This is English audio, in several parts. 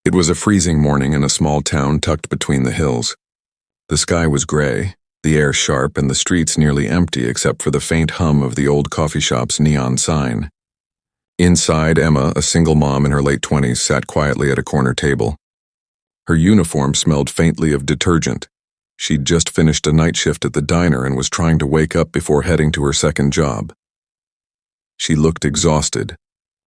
It was a freezing morning in a small town tucked between the hills. The sky was gray, the air sharp, and the streets nearly empty except for the faint hum of the old coffee shop's neon sign. Inside, Emma, a single mom in her late 20s, sat quietly at a corner table. Her uniform smelled faintly of detergent. She'd just finished a night shift at the diner and was trying to wake up before heading to her second job. She looked exhausted,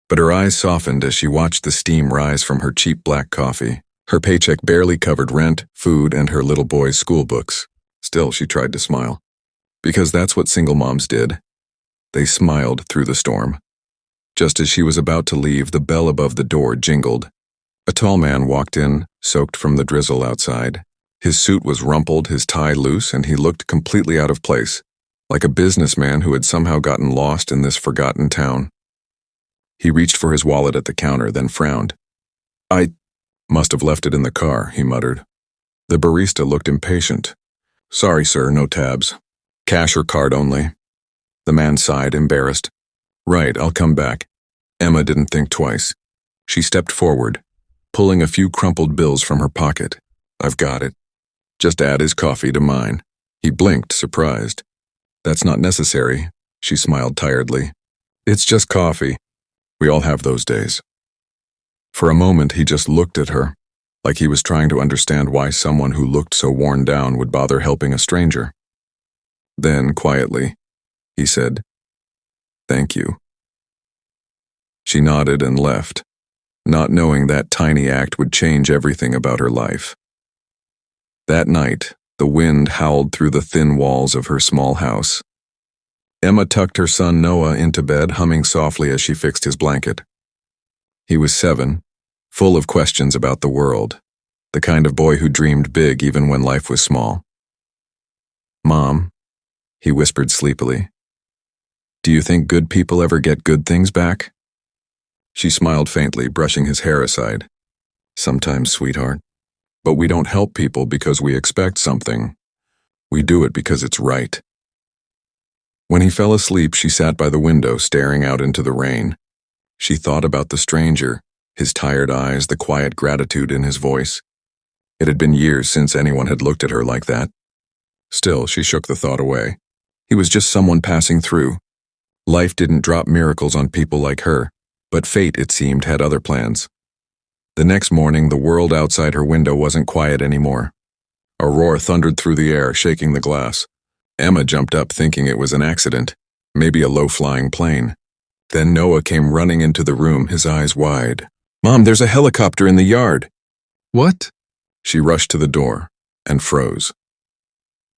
but her eyes softened as she watched the steam rise from her cheap black coffee. Her paycheck barely covered rent, food, and her little boy's school books. Still, she tried to smile. Because that's what single moms did. They smiled through the storm. Just as she was about to leave, the bell above the door jingled. A tall man walked in, soaked from the drizzle outside. His suit was rumpled, his tie loose, and he looked completely out of place, like a businessman who had somehow gotten lost in this forgotten town. He reached for his wallet at the counter, then frowned. "I must have left it in the car," he muttered. The barista looked impatient. "Sorry, sir, no tabs. Cash or card only." The man sighed, embarrassed. "Right, I'll come back." Emma didn't think twice. She stepped forward, pulling a few crumpled bills from her pocket. "I've got it. Just add his coffee to mine." He blinked, surprised. "That's not necessary," she smiled tiredly. "It's just coffee. We all have those days." For a moment, he just looked at her, like he was trying to understand why someone who looked so worn down would bother helping a stranger. Then, quietly, he said, "Thank you." She nodded and left, not knowing that tiny act would change everything about her life. That night, the wind howled through the thin walls of her small house. Emma tucked her son Noah into bed, humming softly as she fixed his blanket. He was 7, full of questions about the world, the kind of boy who dreamed big even when life was small. "Mom," he whispered sleepily, "do you think good people ever get good things back?" She smiled faintly, brushing his hair aside. "Sometimes, sweetheart. But we don't help people because we expect something. We do it because it's right." When he fell asleep, she sat by the window, staring out into the rain. She thought about the stranger, his tired eyes, the quiet gratitude in his voice. It had been years since anyone had looked at her like that. Still, she shook the thought away. He was just someone passing through. Life didn't drop miracles on people like her, but fate, it seemed, had other plans. The next morning, the world outside her window wasn't quiet anymore. A roar thundered through the air, shaking the glass. Emma jumped up thinking it was an accident, maybe a low-flying plane. Then Noah came running into the room, his eyes wide. "Mom, there's a helicopter in the yard." "What?" She rushed to the door and froze.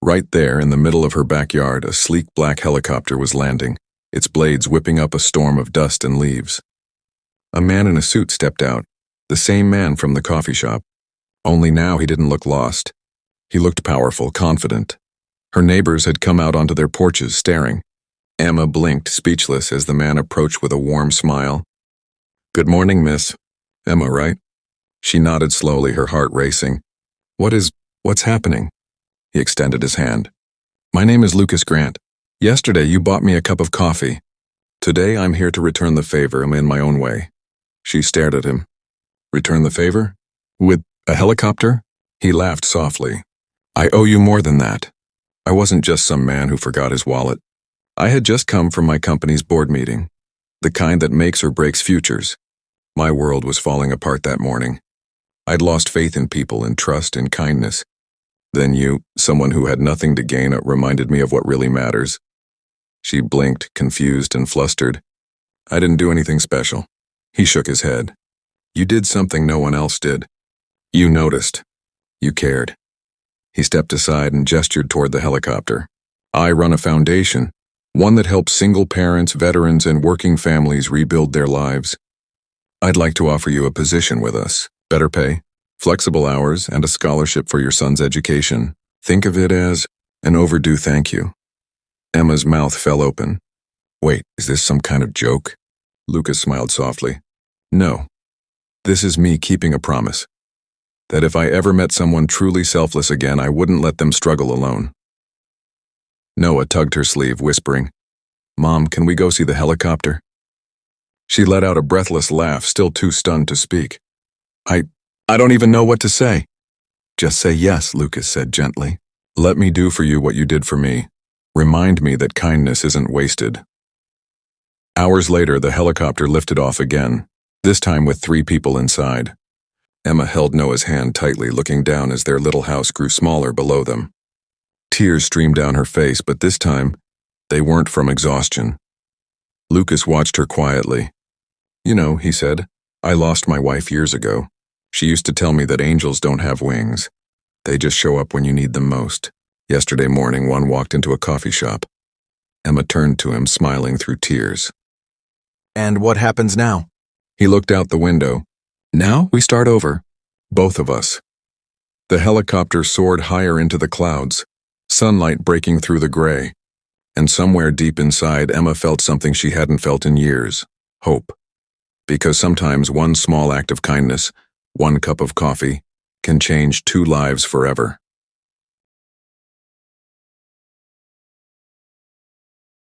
Right there, in the middle of her backyard, a sleek black helicopter was landing, its blades whipping up a storm of dust and leaves. A man in a suit stepped out, the same man from the coffee shop. Only now he didn't look lost. He looked powerful, confident. Her neighbors had come out onto their porches, staring. Emma blinked, speechless, as the man approached with a warm smile. "Good morning, miss. Emma, right?" She nodded slowly, her heart racing. What's happening?" He extended his hand. "My name is Lucas Grant. Yesterday you bought me a cup of coffee. Today I'm here to return the favor in my own way." She stared at him. "Return the favor? With a helicopter?" He laughed softly. "I owe you more than that. I wasn't just some man who forgot his wallet. I had just come from my company's board meeting, the kind that makes or breaks futures. My world was falling apart that morning. I'd lost faith in people, in trust, in kindness. Then you, someone who had nothing to gain, reminded me of what really matters." She blinked, confused and flustered. "I didn't do anything special." He shook his head. "You did something no one else did. You noticed. You cared." He stepped aside and gestured toward the helicopter. "I run a foundation, one that helps single parents, veterans, and working families rebuild their lives. I'd like to offer you a position with us, better pay, flexible hours, and a scholarship for your son's education. Think of it as an overdue thank you." Emma's mouth fell open. "Wait, is this some kind of joke?" Lucas smiled softly. "No. This is me keeping a promise. That if I ever met someone truly selfless again, I wouldn't let them struggle alone." Noah tugged her sleeve, whispering, "Mom, can we go see the helicopter?" She let out a breathless laugh, still too stunned to speak. I don't even know what to say. Just say yes, Lucas said gently. Let me do for you what you did for me. Remind me that kindness isn't wasted. Hours later, the helicopter lifted off again, this time with 3 people inside. Emma held Noah's hand tightly, looking down as their little house grew smaller below them. Tears streamed down her face, but this time, they weren't from exhaustion. Lucas watched her quietly. You know, he said, I lost my wife years ago. She used to tell me that angels don't have wings. They just show up when you need them most. Yesterday morning, one walked into a coffee shop. Emma turned to him, smiling through tears. And what happens now? He looked out the window. Now we start over. Both of us. The helicopter soared higher into the clouds, sunlight breaking through the gray. And somewhere deep inside, Emma felt something she hadn't felt in years. Hope. Because sometimes one small act of kindness, one cup of coffee, can change 2 lives forever.